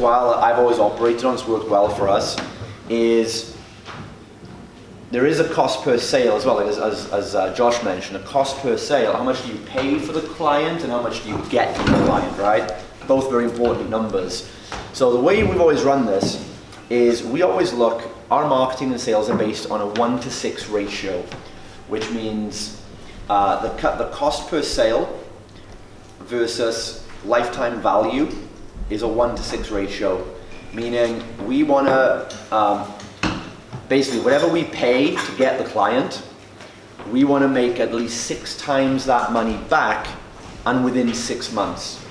well, I've always operated on, it's worked well for us, is there is a cost per sale as well, like as Josh mentioned, a cost per sale. How much do you pay for the client and how much do you get from the client, right? Both very important numbers. So the way we've always run this is we always look, our marketing and sales are based on a 1-to-6 ratio, which means the cost per sale versus lifetime value is a 1-to-6 ratio, meaning we want to, basically whatever we pay to get the client, we want to make at least 6 times that money back and within 6 months,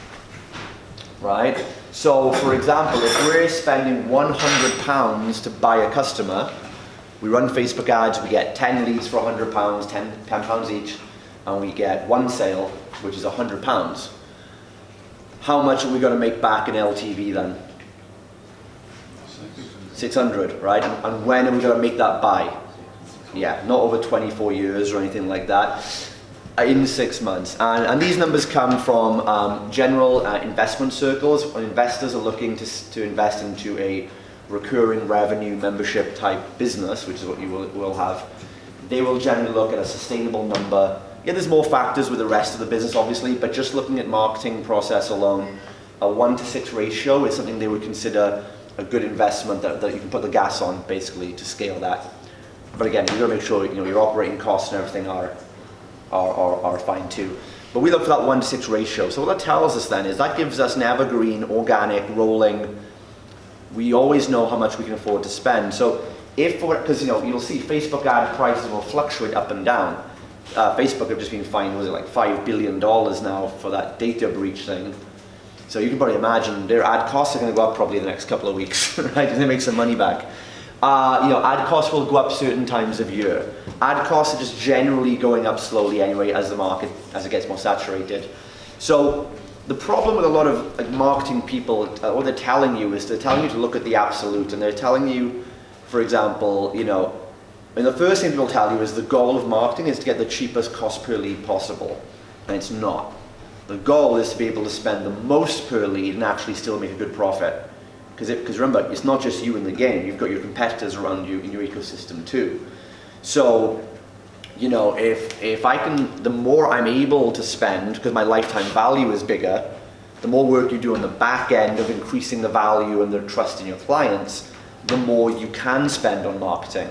right? So for example, if we're spending £100 to buy a customer, we run Facebook ads, we get 10 leads for £100, 10 pounds each, and we get 1 sale, which is £100. How much are we going to make back in LTV then? 600, right? And when are we going to make that by? Yeah, not over 24 years or anything like that. In 6 months. And these numbers come from general investment circles. When investors are looking to invest into a recurring revenue membership type business, which is what you will have, they will generally look at a sustainable number. Yeah, there's more factors with the rest of the business obviously, but just looking at marketing process alone, a 1-to-6 ratio is something they would consider a good investment that you can put the gas on basically to scale that. But again, you've got to make sure your operating costs and everything are fine too. But we look for that 1-to-6 ratio. So what that tells us then is that gives us an evergreen, organic, rolling. We always know how much we can afford to spend. So because you'll see Facebook ad prices will fluctuate up and down. Facebook have just been fined, was it like $5 billion now for that data breach thing. So you can probably imagine their ad costs are going to go up probably in the next couple of weeks, right? Because they make some money back. Ad costs will go up certain times of year. Ad costs are just generally going up slowly anyway as the market, as it gets more saturated. So the problem with a lot of marketing people, what they're telling you is they're telling you to look at the absolute, and they're telling you, for example, and the first thing they'll tell you is the goal of marketing is to get the cheapest cost per lead possible, and it's not. The goal is to be able to spend the most per lead and actually still make a good profit. Because remember, it's not just you in the game, you've got your competitors around you in your ecosystem too. So, if I can, the more I'm able to spend, because my lifetime value is bigger, the more work you do on the back end of increasing the value and the trust in your clients, the more you can spend on marketing,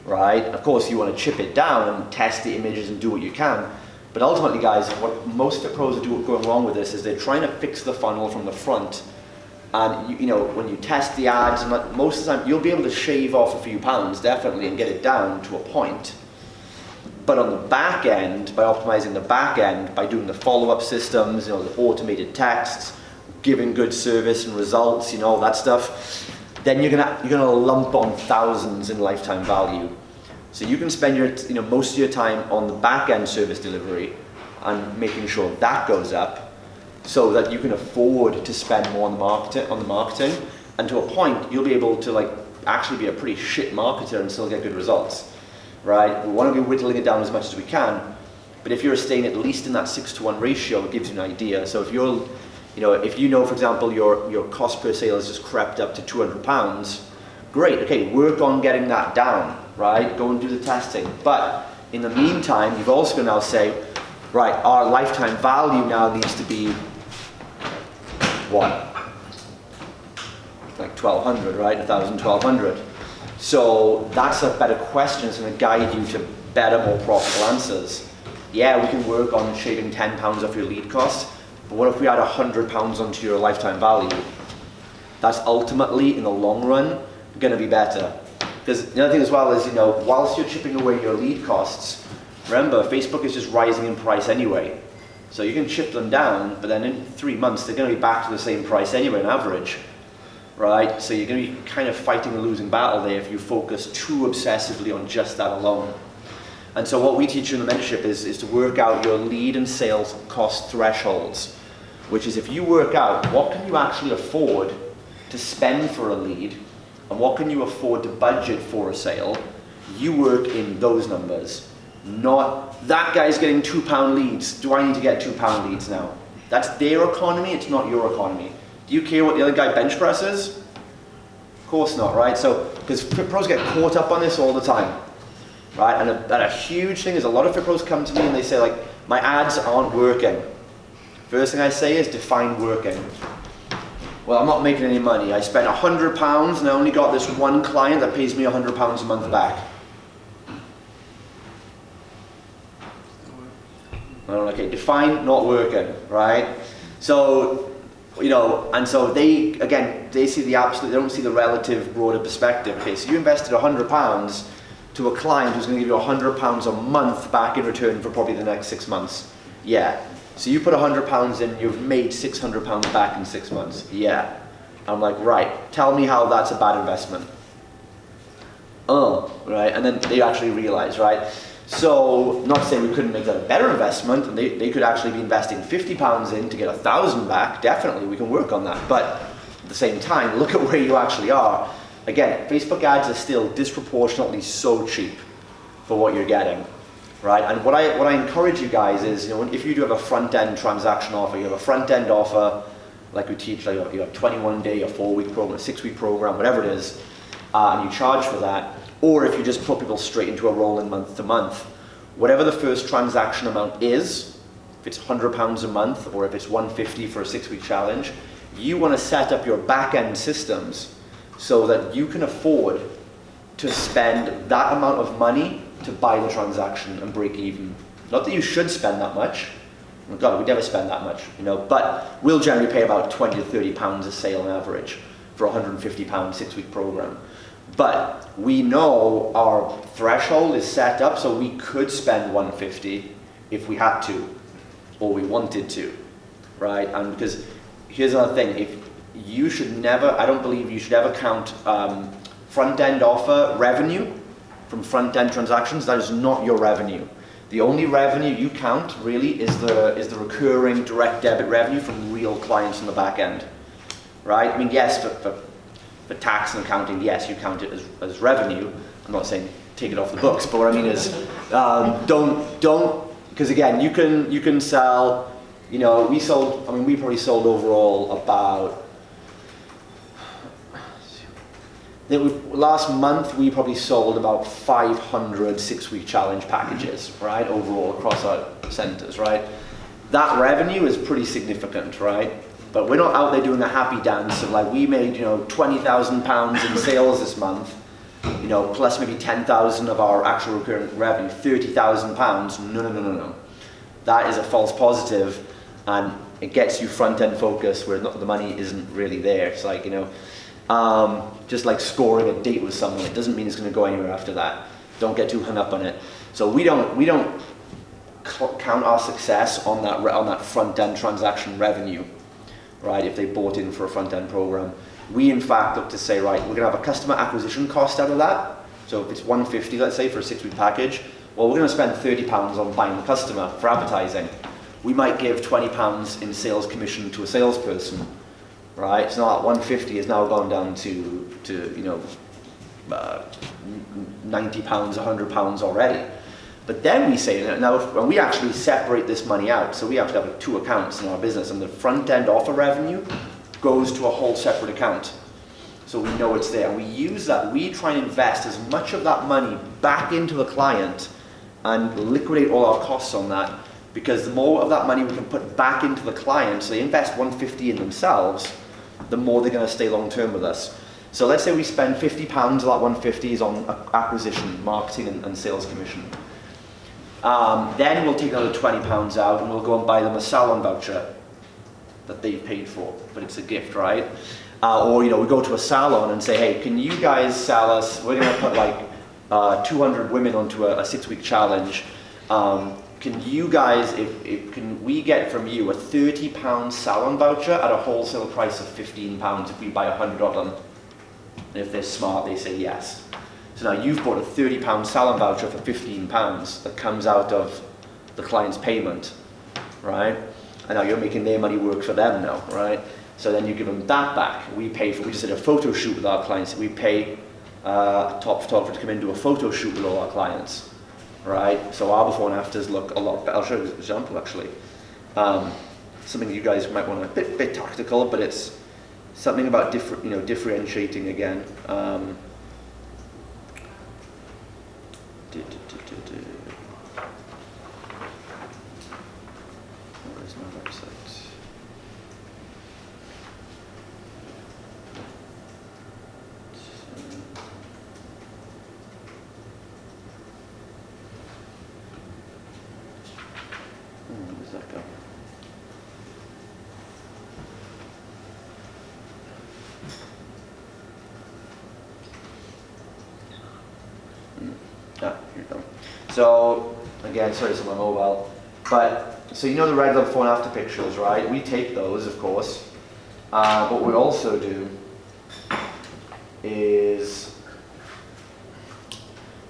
right? Of course, you want to chip it down and test the images and do what you can. But ultimately, guys, what most pros are going wrong with this is they're trying to fix the funnel from the front. And when you test the ads, most of the time you'll be able to shave off a few pounds definitely and get it down to a point. But on the back end, by optimizing the back end, by doing the follow-up systems, the automated texts, giving good service and results, all that stuff, then you're gonna lump on thousands in lifetime value. So you can spend your most of your time on the back end service delivery and making sure that goes up, so that you can afford to spend more on the marketing, and to a point you'll be able to actually be a pretty shit marketer and still get good results, right? We want to be whittling it down as much as we can, but if you're staying at least in that 6-to-1 ratio, it gives you an idea. So if for example your cost per sale has just crept up to £200, great, okay, work on getting that down, right? Go and do the testing. But in the meantime, you've also got to now say, right, our lifetime value now needs to be what? Like 1,200, right? 1,000, 1,200. So that's a better question. It's going to guide you to better, more profitable answers. Yeah, we can work on shaving £10 off your lead cost, but what if we add £100 onto your lifetime value? That's ultimately, in the long run, going to be better. Because the other thing as well is, whilst you're chipping away your lead costs, remember, Facebook is just rising in price anyway. So you can chip them down, but then in 3 months, they're going to be back to the same price anyway on average, right? So you're going to be kind of fighting a losing battle there if you focus too obsessively on just that alone. And so what we teach you in the mentorship is to work out your lead and sales cost thresholds, which is if you work out what can you actually afford to spend for a lead and what can you afford to budget for a sale, you work in those numbers. Not, that guy's getting £2 leads, do I need to get £2 leads now? That's their economy, it's not your economy. Do you care what the other guy bench presses? Of course not, right? So, because fit pros get caught up on this all the time, right? And a huge thing is a lot of fit pros come to me and they say like, my ads aren't working. First thing I say is define working. Well, I'm not making any money. I spent £100 and I only got this one client that pays me £100 a month back. Okay, define not working, right? So, you know, and so they, again, they see the absolute, they don't see the relative broader perspective. Okay, so you invested £100 to a client who's going to give you £100 a month back in return for probably the next 6 months. Yeah. So you put £100 in, you've made £600 back in 6 months. Yeah. I'm like, right, tell me how that's a bad investment. Oh, right, and then they actually realize, right? So, not saying we couldn't make that a better investment, and they could actually be investing £50 in to get £1,000 back. Definitely, we can work on that. But at the same time, look at where you actually are. Again, Facebook ads are still disproportionately so cheap for what you're getting, right? And what I encourage you guys is, you know, if you do have a front-end transaction offer, you have a front-end offer, like we teach, like you have a 21-day, a 4-week program, a 6-week program, whatever it is, and you charge for that. Or if you just put people straight into a rolling month to month, whatever the first transaction amount is, if it's £100 a month or if it's $150 for a 6-week challenge, you want to set up your back-end systems so that you can afford to spend that amount of money to buy the transaction and break even. Not that you should spend that much. Oh God, we never spend that much, you know, but we'll generally pay about £20 to £30 a sale on average for a £150 6-week program. But we know our threshold is set up so we could spend $150 if we had to, or we wanted to, right? And because here's another thing, if you should never, I don't believe you should ever count front-end offer revenue from front-end transactions. That is not your revenue. The only revenue you count really is the recurring direct debit revenue from real clients on the back end, right? I mean, yes, for tax and accounting, yes, you count it as revenue. I'm not saying take it off the books, but what I mean is don't, because again, you can sell, you know, we probably sold overall about, last month we probably sold about 500 6-week challenge packages, right, overall across our centers, right? That revenue is pretty significant, right? But we're not out there doing a happy dance of like, we made, you know, £20,000 in sales this month, you know, plus maybe 10,000 of our actual recurring revenue, £30,000. No. That is a false positive, and it gets you front-end focused where the money isn't really there. It's like, you know, just like scoring a date with someone. It doesn't mean it's going to go anywhere after that. Don't get too hung up on it. So we don't count our success on that front-end transaction revenue, right? If they bought in for a front-end program, we in fact look to say, right, we're going to have a customer acquisition cost out of that. So if it's $150, let's say, for a 6-week package, well, we're going to spend £30 on buying the customer for advertising. We might give £20 in sales commission to a salesperson, right? So now that $150 has now gone down to you know, £90, £100 already. But then we say, now when we actually separate this money out, so we actually have 2 accounts in our business, and the front-end offer revenue goes to a whole separate account. So we know it's there. And we use that, we try and invest as much of that money back into the client and liquidate all our costs on that, because the more of that money we can put back into the client, so they invest $150 in themselves, the more they're going to stay long-term with us. So let's say we spend £50 of that $150 is on acquisition, marketing and sales commission. Then we'll take another £20 out and we'll go and buy them a salon voucher that they've paid for, but it's a gift, right? Or, you know, we go to a salon and say, hey, can you guys sell us, we're going to put like 200 women onto a 6-week challenge. Can you guys, can we get from you a £30 salon voucher at a wholesale price of £15 if we buy 100 of them? And if they're smart, they say yes. So now you've bought a £30 salon voucher for £15 that comes out of the client's payment, right? And now you're making their money work for them now, right? So then you give them that back. We just did a photo shoot with our clients. We pay a top photographer to come in and do a photo shoot with all our clients, right? So our before and afters look a lot better. I'll show you an example actually. Something you guys might want to, a bit tactical, but it's something about differentiating again. Where's my website? Where does that go? Here we go. So again, sorry, it's on my mobile, but so you know the regular before and after pictures, right? We take those, of course. What we also do is,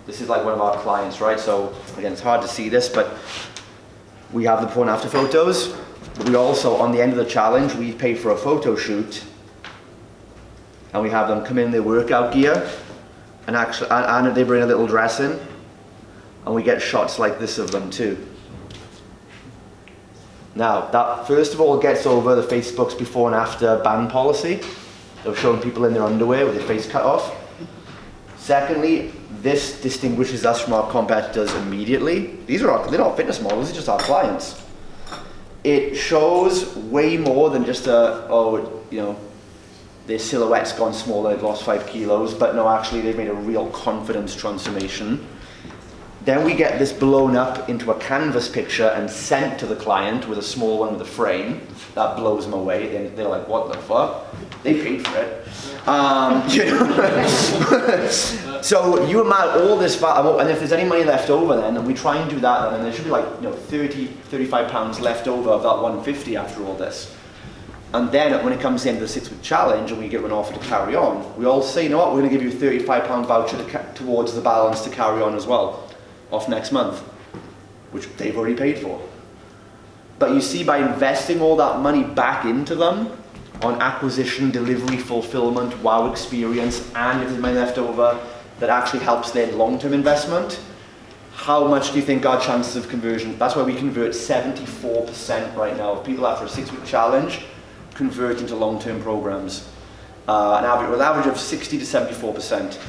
this is like one of our clients, right? So again, it's hard to see this, but we have the before and after photos. But we also, on the end of the challenge, we pay for a photo shoot, and we have them come in their workout gear, and they bring a little dress in, and we get shots like this of them too. Now, that first of all gets over the Facebook's before and after ban policy of showing people in their underwear with their face cut off. Secondly, this distinguishes us from our competitors immediately. They're not fitness models, they're just our clients. It shows way more than just their silhouette's gone smaller, they've lost 5 kilos, but no, actually they've made a real confidence transformation. Then we get this blown up into a canvas picture and sent to the client with a small one with a frame. That blows them away. They're like, what the fuck? They paid for it. So you amount all this value, and if there's any money left over then, and we try and do that, then there should be like 30, 35 pounds left over of that 150 after all this. And then when it comes to the end of the 6-week challenge and we get an offer to carry on, we all say, you know what, we're going to give you a £35 voucher towards the balance to carry on as well, off next month, which they've already paid for. But you see, by investing all that money back into them, on acquisition, delivery, fulfillment, wow experience, and if there's money left over, that actually helps their long-term investment, how much do you think our chances of conversion? That's why we convert 74% right now of people after a 6-week challenge convert into long-term programs. With an average of 60 to 74%.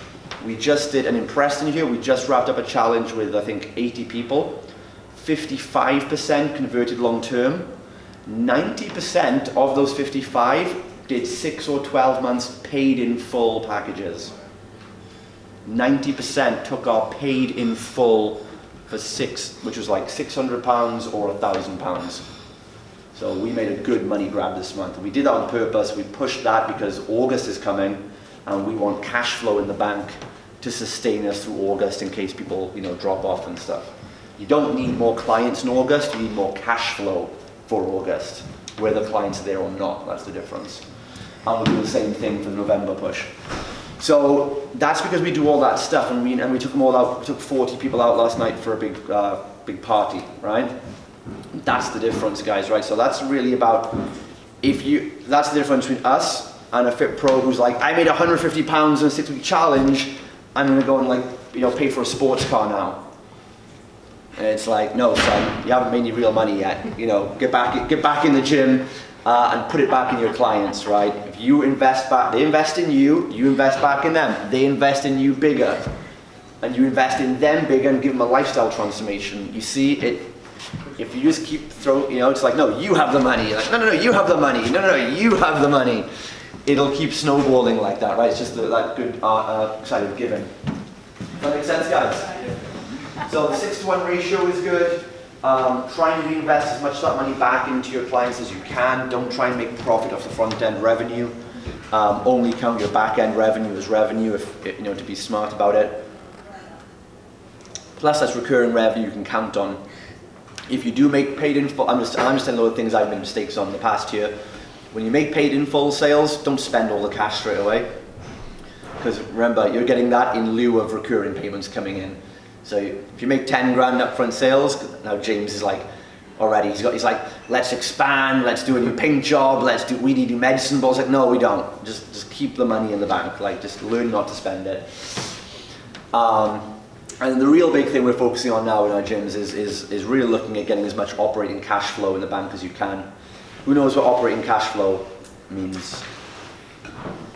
We just did an Impressed in here. We just wrapped up a challenge with, I think, 80 people. 55% converted long-term. 90% of those 55 did 6 or 12 months paid in full packages. 90% took our paid in full for which was like £600 or £1,000. So we made a good money grab this month. We did that on purpose. We pushed that because August is coming and we want cash flow in the bank to sustain us through August in case people, drop off and stuff. You don't need more clients in August, you need more cash flow for August, whether the clients are there or not. That's the difference. And we'll do the same thing for the November push. So that's because we do all that stuff, and we took them all out. We took 40 people out last night for a big party, right? That's the difference, guys, right? So that's really about that's the difference between us and a fit pro who's like, I made £150 in a 6-week challenge. I'm going to go and pay for a sports car now. And it's like, no, son, you haven't made any real money yet. Get back in the gym and put it back in your clients, right? If you invest back, they invest in you, you invest back in them. They invest in you bigger, and you invest in them bigger and give them a lifestyle transformation. You see it. If you just keep throwing, it's like, no, you have the money. Like, no, you have the money. No, you have the money. It'll keep snowballing like that, right? It's just that good side of giving. Does that make sense, guys? So the 6-to-1 ratio is good. Try and reinvest as much of that money back into your clients as you can. Don't try and make profit off the front-end revenue. Only count your back-end revenue as revenue, to be smart about it. Plus, that's recurring revenue you can count on. If you do make paid in full, I'm just telling you all the things I've made mistakes on in the past year. When you make paid in full sales, don't spend all the cash straight away. Because remember, you're getting that in lieu of recurring payments coming in. So if you make 10 grand upfront sales, now James is like, already, he's like, let's expand, let's do a new paint job, we need new medicine balls. Like, no, we don't. Just keep the money in the bank. Like, just learn not to spend it. And the real big thing we're focusing on now in our gyms is really looking at getting as much operating cash flow in the bank as you can. Who knows what operating cash flow means?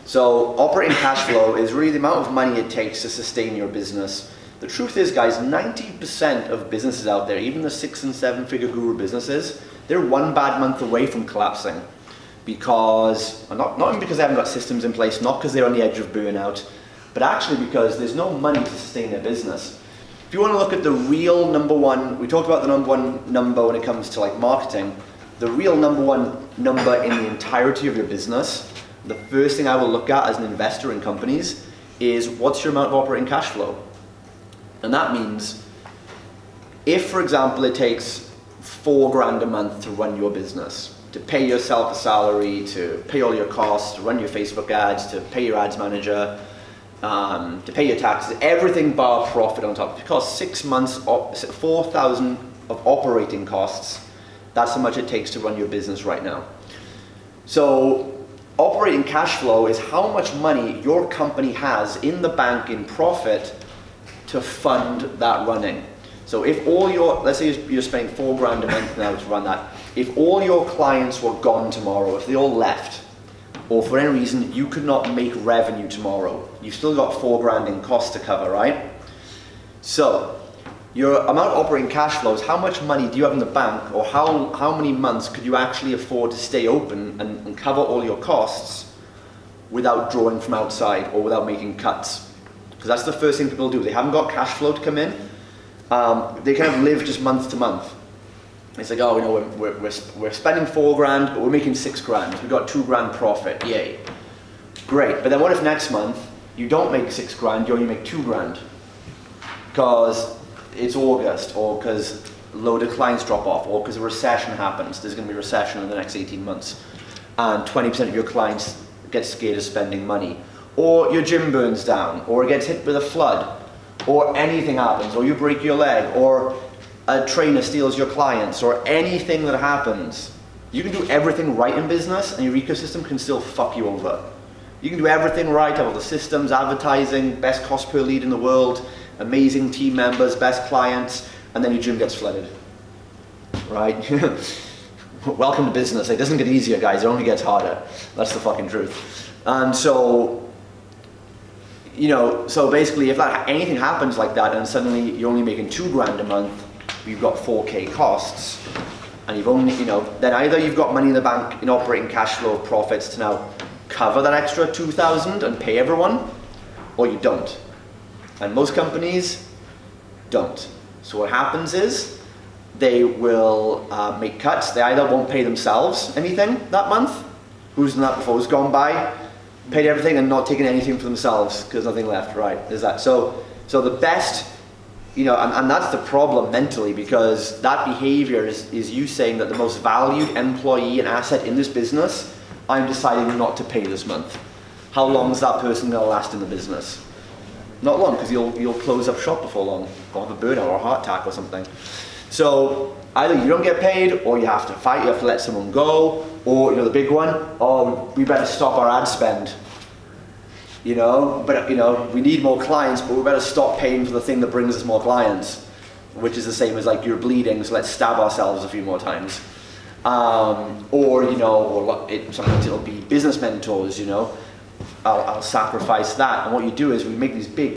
So operating cash flow is really the amount of money it takes to sustain your business. The truth is, guys, 90% of businesses out there, even the 6- and 7-figure guru businesses, they're one bad month away from collapsing. Because, not even because they haven't got systems in place, not because they're on the edge of burnout, but actually because there's no money to sustain their business. If you want to look at the real number one, we talked about the number one number when it comes to like marketing, the real number one number in the entirety of your business, the first thing I will look at as an investor in companies is what's your amount of operating cash flow? And that means if, for example, it takes $4,000 a month to run your business, to pay yourself a salary, to pay all your costs, to run your Facebook ads, to pay your ads manager, to pay your taxes, everything bar profit on top. Because 6 months, 4,000 of operating costs, that's how much it takes to run your business right now. So operating cash flow is how much money your company has in the bank in profit to fund that running. So if all your, let's say you're spending $4,000 a month now to run that, if all your clients were gone tomorrow, if they all left, or for any reason you could not make revenue tomorrow, you've still got $4,000 in costs to cover, right? So your amount of operating cash flow is how much money do you have in the bank, or how many months could you actually afford to stay open and cover all your costs without drawing from outside or without making cuts? Because that's the first thing people do. They haven't got cash flow to come in. They kind of live just month to month. It's like, oh, you know, we're spending $4,000, but we're making $6,000. We've got $2,000 profit, yay. Great, but then what if next month you don't make $6,000, you only make $2,000? Because it's August, or because a load of clients drop off, or because a recession happens. There's going to be a recession in the next 18 months. And 20% of your clients get scared of spending money. Or your gym burns down, or it gets hit with a flood, or anything happens, or you break your leg, or a trainer steals your clients, or anything that happens. You can do everything right in business and your ecosystem can still fuck you over. You can do everything right, have all the systems, advertising, best cost per lead in the world, amazing team members, best clients, and then your gym gets flooded, right? Welcome to business. It doesn't get easier, guys, it only gets harder. That's the fucking truth. And so, you know, so basically if anything happens like that and suddenly you're only making $2,000 a month, you've got 4K costs, and you've only, you know, then either you've got money in the bank in operating cash flow profits to now cover that extra 2,000 and pay everyone, or you don't. And most companies don't. So what happens is they will make cuts. They either won't pay themselves anything that month. Who's done that before? Who's gone by, paid everything and not taken anything for themselves because nothing left, right? There's that. So the best, you know, and that's the problem mentally, because that behavior is you saying that the most valued employee and asset in this business, I'm deciding not to pay this month. How long is that person going to last in the business? Not long, because you'll close up shop before long, or have a burnout or a heart attack or something. So either you don't get paid, or you have to fight, you have to let someone go, or, you know, the big one, oh, we better stop our ad spend. You know, but, you know, we need more clients, but we better stop paying for the thing that brings us more clients, which is the same as like you're bleeding, so let's stab ourselves a few more times. Or, you know, or sometimes it'll be business mentors, you know, I'll sacrifice that. And what you do is we make these big